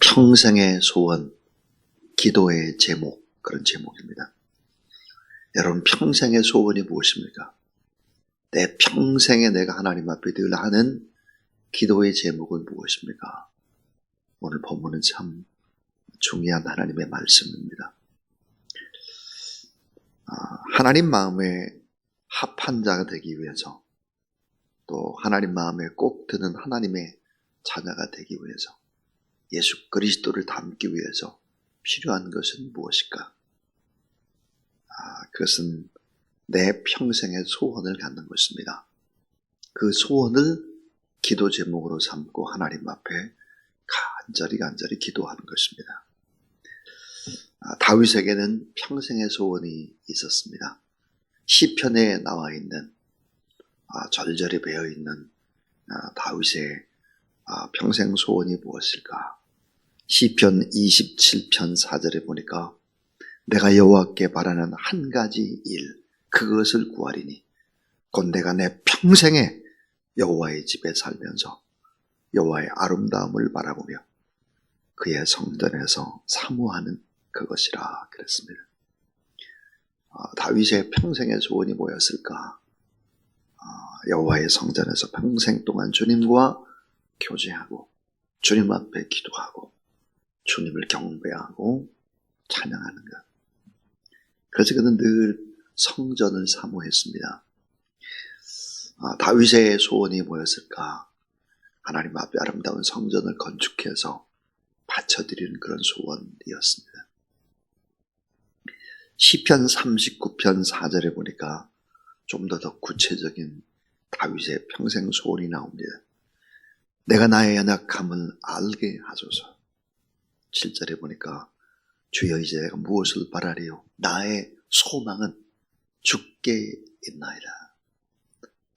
평생의 소원, 기도의 제목, 그런 제목입니다. 여러분, 평생의 소원이 무엇입니까? 내 평생에 내가 하나님 앞에 늘 하는 기도의 제목은 무엇입니까? 오늘 본문은 참 중요한 하나님의 말씀입니다. 하나님 마음에 합한 자가 되기 위해서, 또 하나님 마음에 꼭 드는 하나님의 자녀가 되기 위해서, 예수 그리스도를 닮기 위해서 필요한 것은 무엇일까? 그것은 내 평생의 소원을 갖는 것입니다. 그 소원을 기도 제목으로 삼고 하나님 앞에 간절히 기도하는 것입니다. 다윗에게는 평생의 소원이 있었습니다. 시편에 나와 있는 절절히 배어 있는 다윗의 평생 소원이 무엇일까? 시편 27편 4절에 보니까 내가 여호와께 바라는 한 가지 일, 그것을 구하리니 곧 내가 내 평생에 여호와의 집에 살면서 여호와의 아름다움을 바라보며 그의 성전에서 사모하는 그것이라 그랬습니다. 다윗의 평생의 소원이 뭐였을까? 여호와의 성전에서 평생 동안 주님과 교제하고 주님 앞에 기도하고 주님을 경배하고 찬양하는 것. 그래서 그는 늘 성전을 사모했습니다. 다윗의 소원이 뭐였을까? 하나님 앞에 아름다운 성전을 건축해서 바쳐드리는 그런 소원이었습니다. 시편 39편 4절에 보니까 좀 더 구체적인 다윗의 평생 소원이 나옵니다. 내가 나의 연약함을 알게 하소서. 7절에 보니까 주여 이제 내가 무엇을 바라리요? 나의 소망은 주께 있나이다.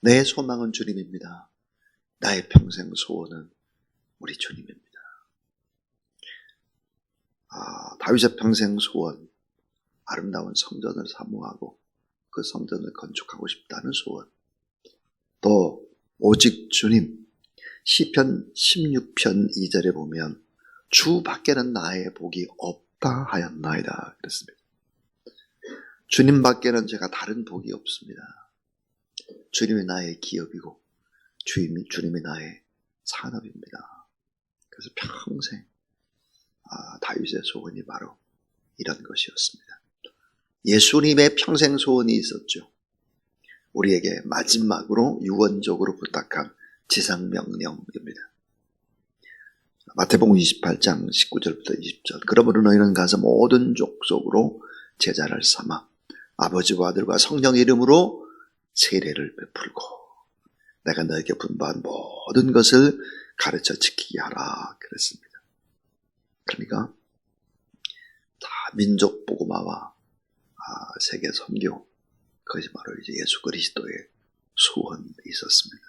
내 소망은 주님입니다. 나의 평생 소원은 우리 주님입니다. 다윗의 평생 소원, 아름다운 성전을 사모하고 그 성전을 건축하고 싶다는 소원. 또 오직 주님, 시편 16편 2절에 보면 주 밖에는 나의 복이 없다 하였나이다 그랬습니다. 주님 밖에는 제가 다른 복이 없습니다. 주님이 나의 기업이고 주님이 나의 산업입니다. 그래서 평생 다윗의 소원이 바로 이런 것이었습니다. 예수님의 평생 소원이 있었죠. 우리에게 마지막으로 유언적으로 부탁한 지상명령입니다. 마태복음 28장 19절부터 20절. 그러므로 너희는 가서 모든 족속으로 제자를 삼아 아버지와 아들과 성령 이름으로 세례를 베풀고 내가 너에게 분부한 모든 것을 가르쳐 지키게 하라 그랬습니다. 그러니까 다 민족 복음화와 세계 선교, 그것이 바로 이제 예수 그리스도의 소원이 있었습니다.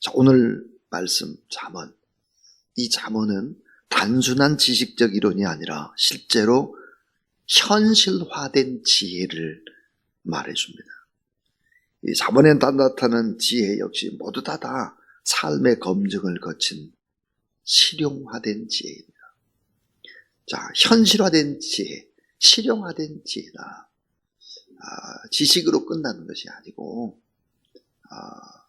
자, 오늘 말씀 잠언, 이 잠언은 단순한 지식적 이론이 아니라 실제로 현실화된 지혜를 말해줍니다. 이 잠언에 나타나는 지혜 역시 모두 다 삶의 검증을 거친 실용화된 지혜입니다. 자, 현실화된 지혜, 실용화된 지혜다. 지식으로 끝나는 것이 아니고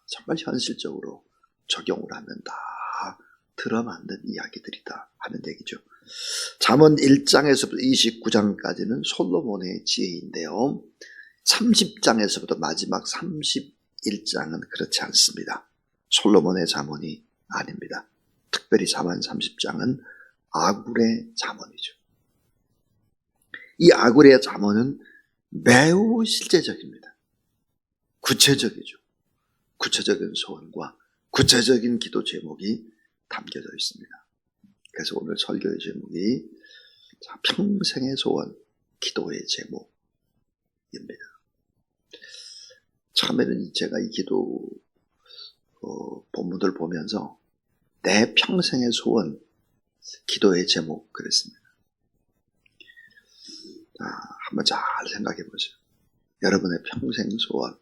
정말 현실적으로 적용을 하면 다 들어맞는 이야기들이다 하는 얘기죠. 잠언 1장에서부터 29장까지는 솔로몬의 지혜인데요. 30장에서부터 마지막 31장은 그렇지 않습니다. 솔로몬의 잠언이 아닙니다. 특별히 잠언 30장은 아굴의 잠언이죠. 이 아굴의 잠언은 매우 실제적입니다. 구체적이죠. 구체적인 소원과 구체적인 기도 제목이 담겨져 있습니다. 그래서 오늘 설교의 제목이 평생의 소원, 기도의 제목입니다. 처음에는 제가 이 기도 본문들 보면서 내 평생의 소원, 기도의 제목 그랬습니다. 한번 잘 생각해 보세요. 여러분의 평생 소원,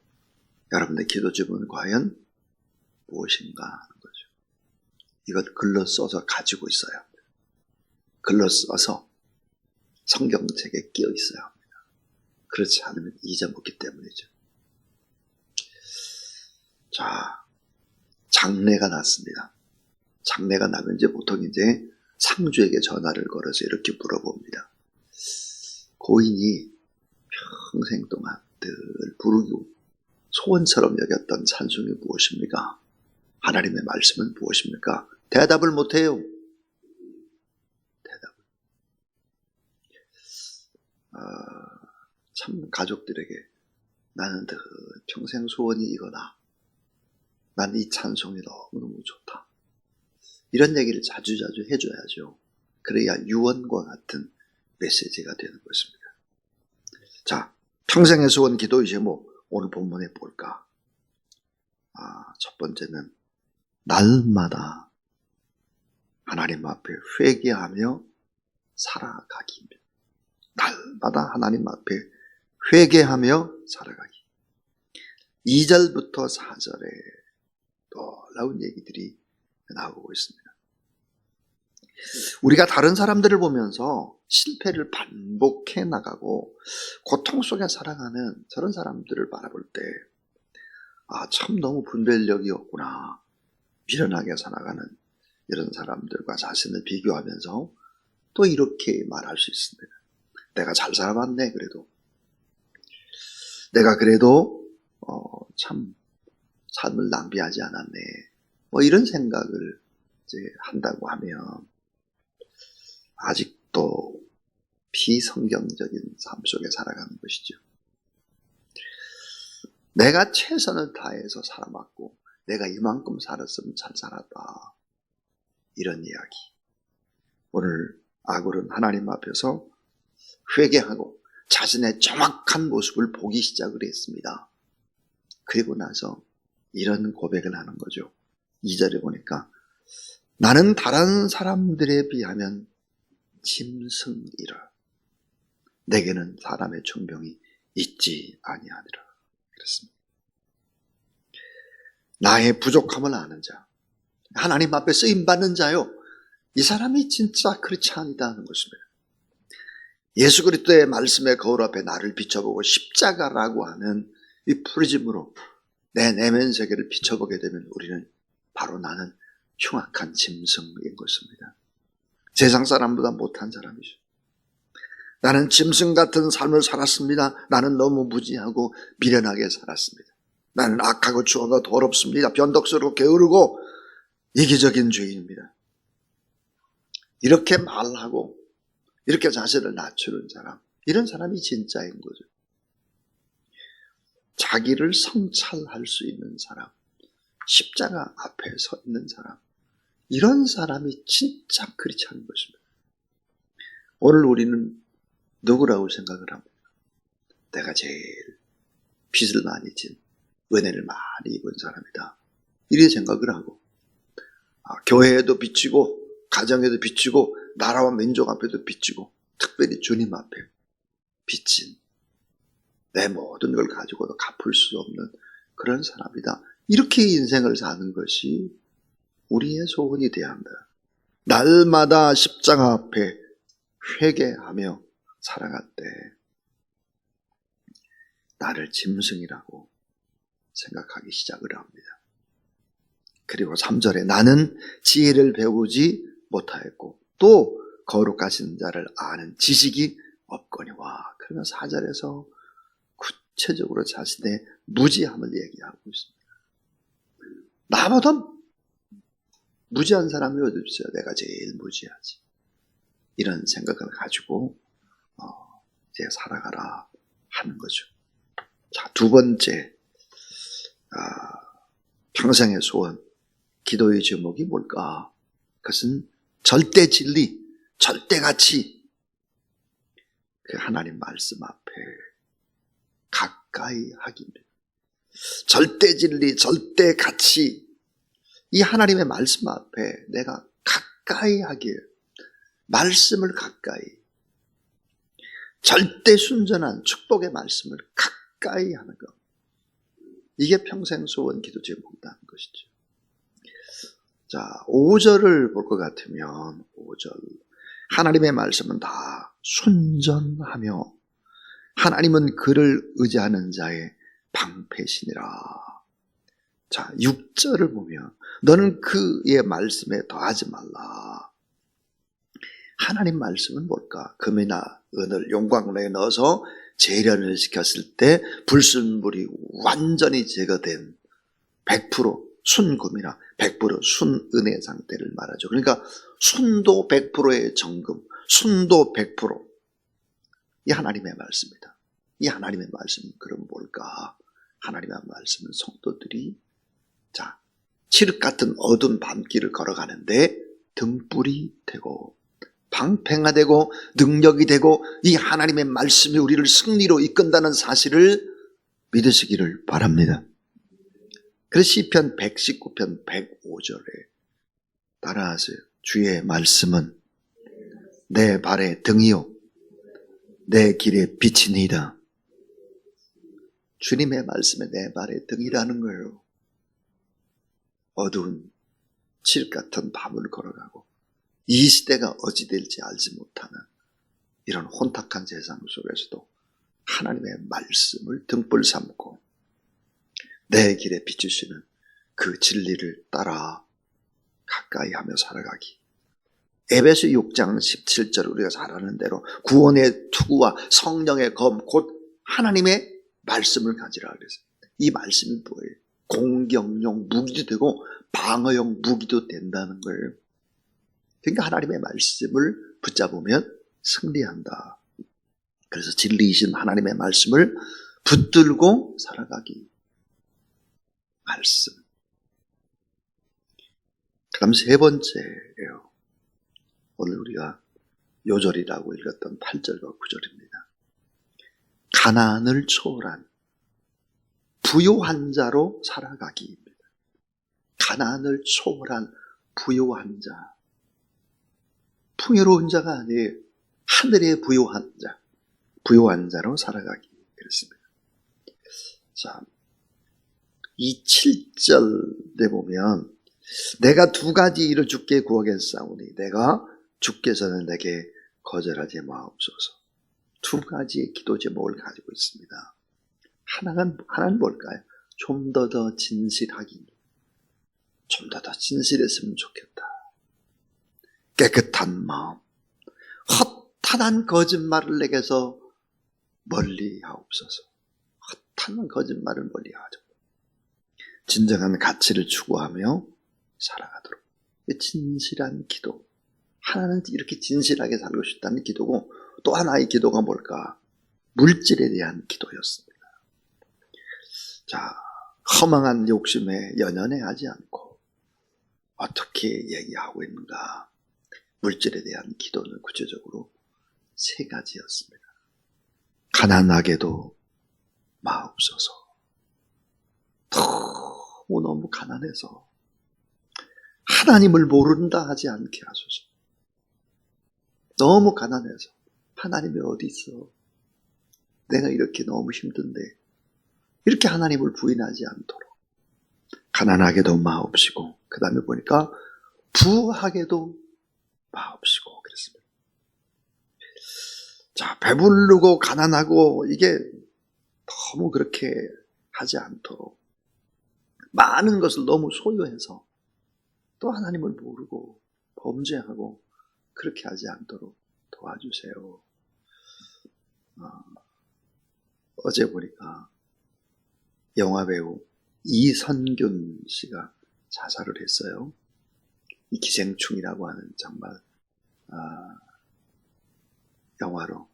여러분의 기도 제목은 과연 무엇인가 하는 거죠. 이것 글로 써서 가지고 있어야 합니다. 글로 써서 성경책에 끼어 있어야 합니다. 그렇지 않으면 잊어먹기 때문이죠. 자, 장례가 났습니다. 장례가 나면 이제 보통 이제 상주에게 전화를 걸어서 이렇게 물어봅니다. 고인이 평생 동안 늘 부르고 소원처럼 여겼던 찬송이 무엇입니까? 하나님의 말씀은 무엇입니까? 대답을 못해요. 참 가족들에게 나는 늘 평생 소원이 이거다. 난 이 찬송이 너무너무 좋다. 이런 얘기를 자주자주 해줘야죠. 그래야 유언과 같은 메시지가 되는 것입니다. 자, 평생의 소원 기도 제목 오늘 본문에 볼까? 첫 번째는 날마다 하나님 앞에 회개하며 살아가기입니다. 날마다 하나님 앞에 회개하며 살아가기. 2절부터 4절에 놀라운 얘기들이 나오고 있습니다. 우리가 다른 사람들을 보면서 실패를 반복해 나가고 고통 속에 살아가는 저런 사람들을 바라볼 때 참 너무 분별력이 없구나. 미련하게 살아가는 이런 사람들과 자신을 비교하면서 또 이렇게 말할 수 있습니다. 내가 잘 살아봤네. 그래도 내가 그래도 참 삶을 낭비하지 않았네. 이런 생각을 이제 한다고 하면 아직도 비성경적인 삶 속에 살아가는 것이죠. 내가 최선을 다해서 살아왔고 내가 이만큼 살았으면 잘 살았다. 이런 이야기. 오늘 아굴은 하나님 앞에서 회개하고 자신의 정확한 모습을 보기 시작을 했습니다. 그리고 나서 이런 고백을 하는 거죠. 2절에 보니까 나는 다른 사람들에 비하면 짐승이라. 내게는 사람의 존병이 있지 아니하니라. 그렇습니다. 나의 부족함을 아는 자, 하나님 앞에 쓰임받는 자요. 이 사람이 진짜 그렇지 아니다는 것입니다. 예수 그리스도의 말씀의 거울 앞에 나를 비춰보고 십자가라고 하는 이 프리즘으로 내 내면 세계를 비춰보게 되면 우리는 바로 나는 흉악한 짐승인 것입니다. 세상 사람보다 못한 사람이죠. 나는 짐승 같은 삶을 살았습니다. 나는 너무 무지하고 미련하게 살았습니다. 나는 악하고 추하고 더럽습니다. 변덕스럽고 게으르고 이기적인 죄인입니다. 이렇게 말하고 이렇게 자신을 낮추는 사람, 이런 사람이 진짜인 거죠. 자기를 성찰할 수 있는 사람, 십자가 앞에 서 있는 사람, 이런 사람이 진짜 크리스찬인 것입니다. 오늘 우리는 누구라고 생각을 합니다. 내가 제일 빚을 많이 진, 은혜를 많이 입은 사람이다. 이렇게 생각을 하고 교회에도 비치고 가정에도 비치고 나라와 민족 앞에도 비치고 특별히 주님 앞에 비친 내 모든 걸 가지고도 갚을 수 없는 그런 사람이다. 이렇게 인생을 사는 것이 우리의 소원이 되어야 한다. 날마다 십자가 앞에 회개하며 살아갈 때 나를 짐승이라고 생각하기 시작을 합니다. 그리고 3절에 나는 지혜를 배우지 못하였고 또 거룩하신 자를 아는 지식이 없거니와. 그러면 4절에서 구체적으로 자신의 무지함을 얘기하고 있습니다. 나보다 무지한 사람이 어디 있어요? 내가 제일 무지하지. 이런 생각을 가지고 이제 살아가라 하는 거죠. 자, 두 번째 평생의 소원, 기도의 제목이 뭘까? 그것은 절대 진리, 절대 가치, 그 하나님 말씀 앞에 가까이 하기입니다. 절대 진리, 절대 가치, 이 하나님의 말씀 앞에 내가 가까이 하기에 말씀을 가까이, 절대 순전한 축복의 말씀을 가까이 하는 것, 이게 평생 소원 기도 제목이라는 것이죠. 자, 5절을 볼 것 같으면 5절 하나님의 말씀은 다 순전하며 하나님은 그를 의지하는 자의 방패시니라. 자, 6절을 보면 너는 그의 말씀에 더하지 말라. 하나님 말씀은 뭘까? 금이나 은을 용광로에 넣어서 재련을 시켰을 때 불순물이 완전히 제거된 100% 순금이나 100% 순은의 상태를 말하죠. 그러니까 순도 100%의 정금, 순도 100%. 이 하나님의 말씀입니다. 이 하나님의 말씀은 그럼 뭘까? 하나님의 말씀은 성도들이 자, 칠흑 같은 어두운 밤길을 걸어가는데 등불이 되고 방패가 되고 능력이 되고 이 하나님의 말씀이 우리를 승리로 이끈다는 사실을 믿으시기를 바랍니다. 그래서 시편 119편 105절에 따라하세요. 주의 말씀은 내 발의 등이요 내 길의 빛이니이다. 주님의 말씀에 내 발의 등이라는 거예요. 어두운 칠 같은 밤을 걸어가고 이 시대가 어찌 될지 알지 못하는 이런 혼탁한 세상 속에서도 하나님의 말씀을 등불 삼고 내 길에 비추시는 그 진리를 따라 가까이 하며 살아가기. 에베소 6장 17절 우리가 잘 아는 대로 구원의 투구와 성령의 검 곧 하나님의 말씀을 가지라 그랬어요. 이 말씀이 뭐예요? 공격용 무기도 되고 방어용 무기도 된다는 거예요. 그러니까 하나님의 말씀을 붙잡으면 승리한다. 그래서 진리이신 하나님의 말씀을 붙들고 살아가기. 말씀. 그럼 세 번째예요. 오늘 우리가 요절이라고 읽었던 8절과 9절입니다. 가난을 초월한 부요한 자로 살아가기입니다. 가난을 초월한 부요한 자. 풍요로운 자가 아니에요. 하늘의 부요한 자. 부요한 자로 살아가기. 그렇습니다. 자, 이 7절에 보면 내가 두 가지 일을 주께 구하겠사오니 내가 주께서는 내게 거절하지 마옵소서. 두 가지의 기도 제목을 가지고 있습니다. 하나는 뭘까요? 좀 더 진실하기. 좀 더 진실했으면 좋겠다. 깨끗한 마음. 허탄한 거짓말을 내게서 멀리 하옵소서. 허탄한 거짓말을 멀리 하죠. 진정한 가치를 추구하며 살아가도록. 진실한 기도. 하나는 이렇게 진실하게 살고 싶다는 기도고 또 하나의 기도가 뭘까? 물질에 대한 기도였습니다. 자, 허망한 욕심에 연연해하지 않고 어떻게 얘기하고 있는가? 물질에 대한 기도는 구체적으로 세 가지였습니다. 가난하게도 마옵소서. 너무 가난해서 하나님을 모른다 하지 않게 하소서. 너무 가난해서 하나님이 어디 있어? 내가 이렇게 너무 힘든데 이렇게 하나님을 부인하지 않도록 가난하게도 마옵시고 그 다음에 보니까 부하게도 마옵시고 그랬습니다. 자, 배부르고 가난하고 이게 너무 그렇게 하지 않도록 많은 것을 너무 소유해서 또 하나님을 모르고 범죄하고 그렇게 하지 않도록 도와주세요. 어제 보니까 영화배우 이선균 씨가 자살을 했어요. 이 기생충이라고 하는 정말 영화로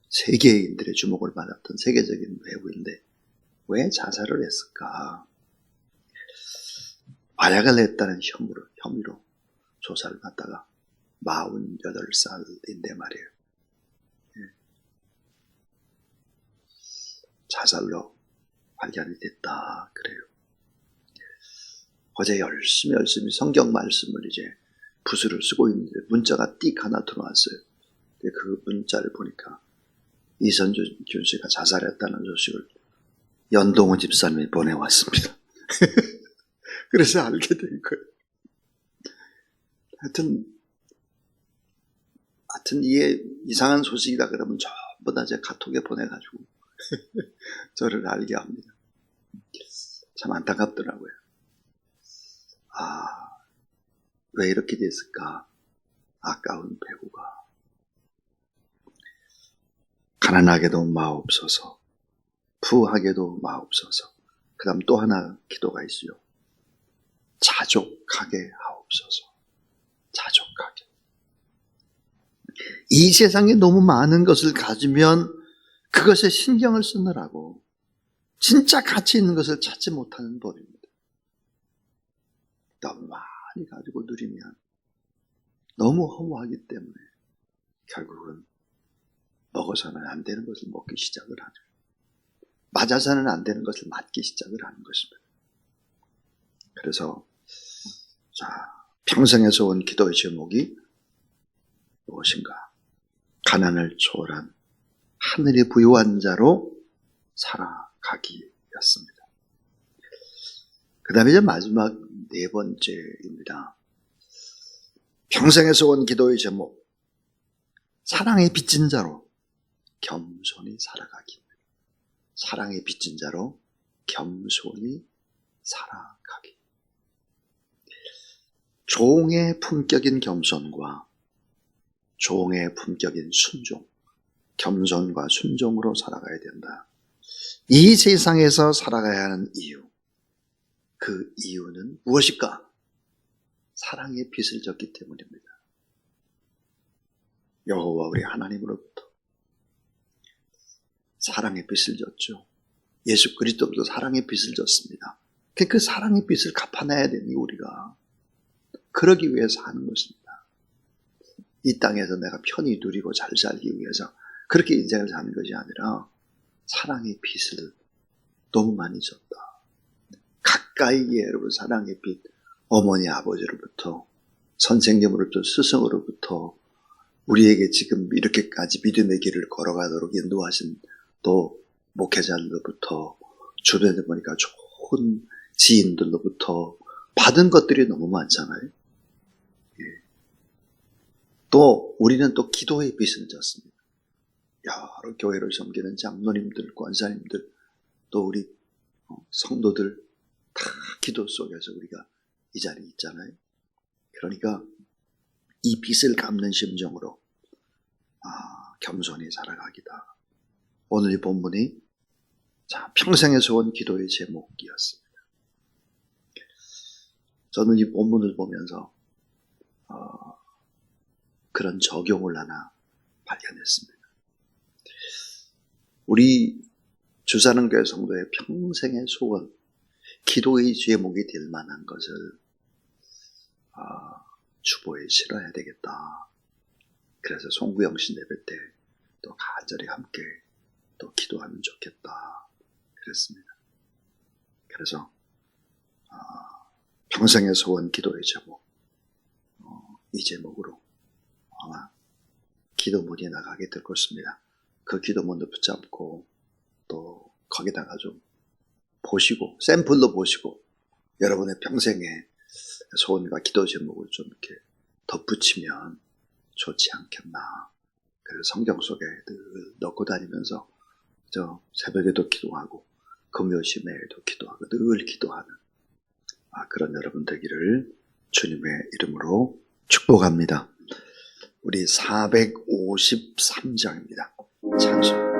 세계인들의 주목을 받았던 세계적인 배우인데 왜 자살을 했을까? 마약을 했다는 혐의로 조사를 받다가 48살인데 말이에요. 자살로 발견이 됐다 그래요. 어제 열심히 성경 말씀을 이제 붓으로 쓰고 있는데 문자가 띡 하나 들어왔어요. 그 문자를 보니까 이선균 씨가 자살했다는 소식을 연동훈 집사님이 보내왔습니다. 그래서 알게 된 거예요. 하여튼 하여튼 이게 이상한 소식이다 그러면 전부 다 제 카톡에 보내가지고 저를 알게 합니다. 참 안타깝더라고요. 왜 이렇게 됐을까? 아까운 배우가. 가난하게도 마옵소서, 부하게도 마옵소서. 그 다음 또 하나 기도가 있어요. 자족하게 하옵소서. 자족하게. 이 세상에 너무 많은 것을 가지면 그것에 신경을 쓰느라고 진짜 가치 있는 것을 찾지 못하는 법입니다. 너무 많이 가지고 누리면 너무 허무하기 때문에 결국은 먹어서는 안 되는 것을 먹기 시작을 하죠. 맞아서는 안 되는 것을 맞기 시작을 하는 것입니다. 그래서 평생에서 온 기도의 제목이 무엇인가? 가난을 초월한 하늘이 부유한 자로 살아가기였습니다. 그 다음에 이제 마지막 네 번째입니다. 평생에서 온 기도의 제목, 사랑의 빚진 자로 겸손히 살아가기. 사랑의 빚진 자로 겸손히 살아가기. 종의 품격인 겸손과 종의 품격인 순종, 겸손과 순종으로 살아가야 된다. 이 세상에서 살아가야 하는 이유, 그 이유는 무엇일까? 사랑의 빚을 졌기 때문입니다. 여호와 우리 하나님으로부터 사랑의 빚을 졌죠. 예수 그리스도도 사랑의 빚을 졌습니다. 그 사랑의 빚을 갚아내야 되니 우리가 그러기 위해서 하는 것입니다. 이 땅에서 내가 편히 누리고 잘 살기 위해서 그렇게 인생을 사는 것이 아니라 사랑의 빚을 너무 많이 졌다. 가까이에 여러분 사랑의 빚, 어머니 아버지로부터, 선생님으로부터, 스승으로부터, 우리에게 지금 이렇게까지 믿음의 길을 걸어가도록 인도하신 또 목회자들로부터, 주변에 보니까 좋은 지인들로부터 받은 것들이 너무 많잖아요. 또 우리는 또 기도의 빚을 졌습니다. 여러 교회를 섬기는 장로님들, 권사님들, 또 우리 성도들 다 기도 속에서 우리가 이 자리에 있잖아요. 그러니까 이 빚을 갚는 심정으로 겸손히 살아가기다. 오늘 이 본문이 평생에서 온 기도의 제목이었습니다. 저는 이 본문을 보면서 그런 적용을 하나 발견했습니다. 우리 주사랑교회 성도의 평생의 소원, 기도의 제목이 될 만한 것을 주보에 실어야 되겠다. 그래서 송구영 씨 예배 때 또 간절히 함께 또 기도하면 좋겠다. 그랬습니다. 그래서 평생의 소원 기도의 제목, 이 제목으로 아마 기도문이 나가게 될 것입니다. 그 기도문을 붙잡고 또 거기다가 좀 보시고 샘플로 보시고 여러분의 평생의 소원과 기도 제목을 좀 이렇게 덧붙이면 좋지 않겠나. 그래서 성경 속에 늘 넣고 다니면서 저 새벽에도 기도하고 금요시매에도 기도하고 늘 기도하는 그런 여러분 되기를 주님의 이름으로 축복합니다. 우리 453장입니다. 찬송.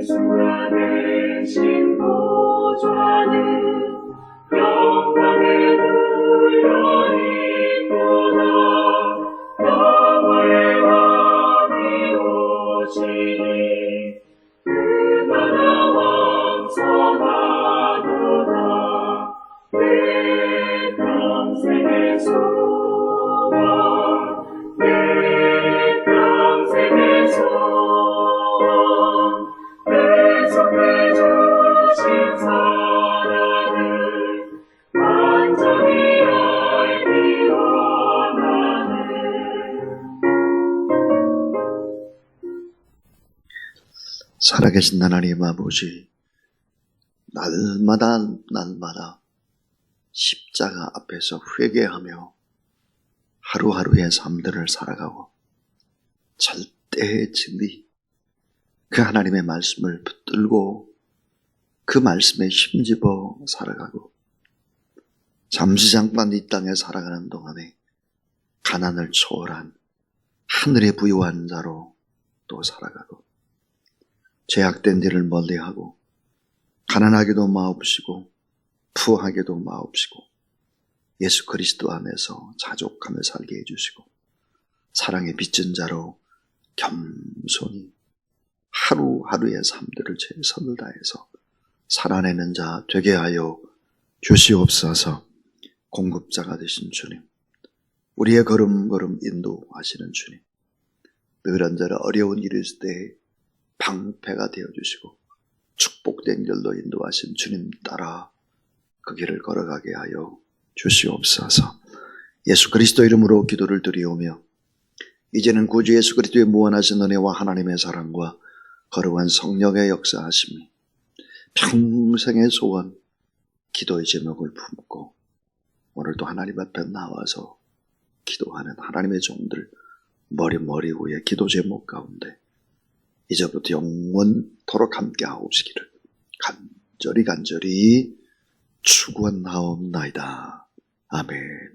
주 안에 신보좌는 영광의 우연이구나. 영원의 왕이 오시니 그 나라 왕성하도다. 내 평생의 소원, 내 평생의 소원, 내 속에 주신 사랑을 완전히 알기 원하네. 살아계신 하나님 아버지, 날마다 십자가 앞에서 회개하며 하루하루의 삶들을 살아가고 절대의 진리, 그 하나님의 말씀을 붙들고 그 말씀에 힘집어 살아가고 잠시 잠깐 이 땅에 살아가는 동안에 가난을 초월한 하늘의 부유한 자로 또 살아가고 죄악된 일을 멀리하고 가난하게도 마옵시고 부하게도 마옵시고 예수 그리스도 안에서 자족하며 살게 해주시고 사랑의 빚진 자로 겸손히 하루하루의 삶들을 최선을 다해서 살아내는 자 되게 하여 주시옵소서. 공급자가 되신 주님, 우리의 걸음걸음 인도하시는 주님, 늘 언제나 어려운 일이 있을 때 방패가 되어주시고 축복된 길로 인도하신 주님 따라 그 길을 걸어가게 하여 주시옵소서. 예수 그리스도 이름으로 기도를 드리오며 이제는 구주 예수 그리스도의 무한하신 은혜와 하나님의 사랑과 거룩한 성령의 역사하심이 평생의 소원, 기도의 제목을 품고 오늘도 하나님 앞에 나와서 기도하는 하나님의 종들 머리 위에 기도 제목 가운데 이제부터 영원토록 함께 하옵시기를 간절히 축원하옵나이다. 아멘.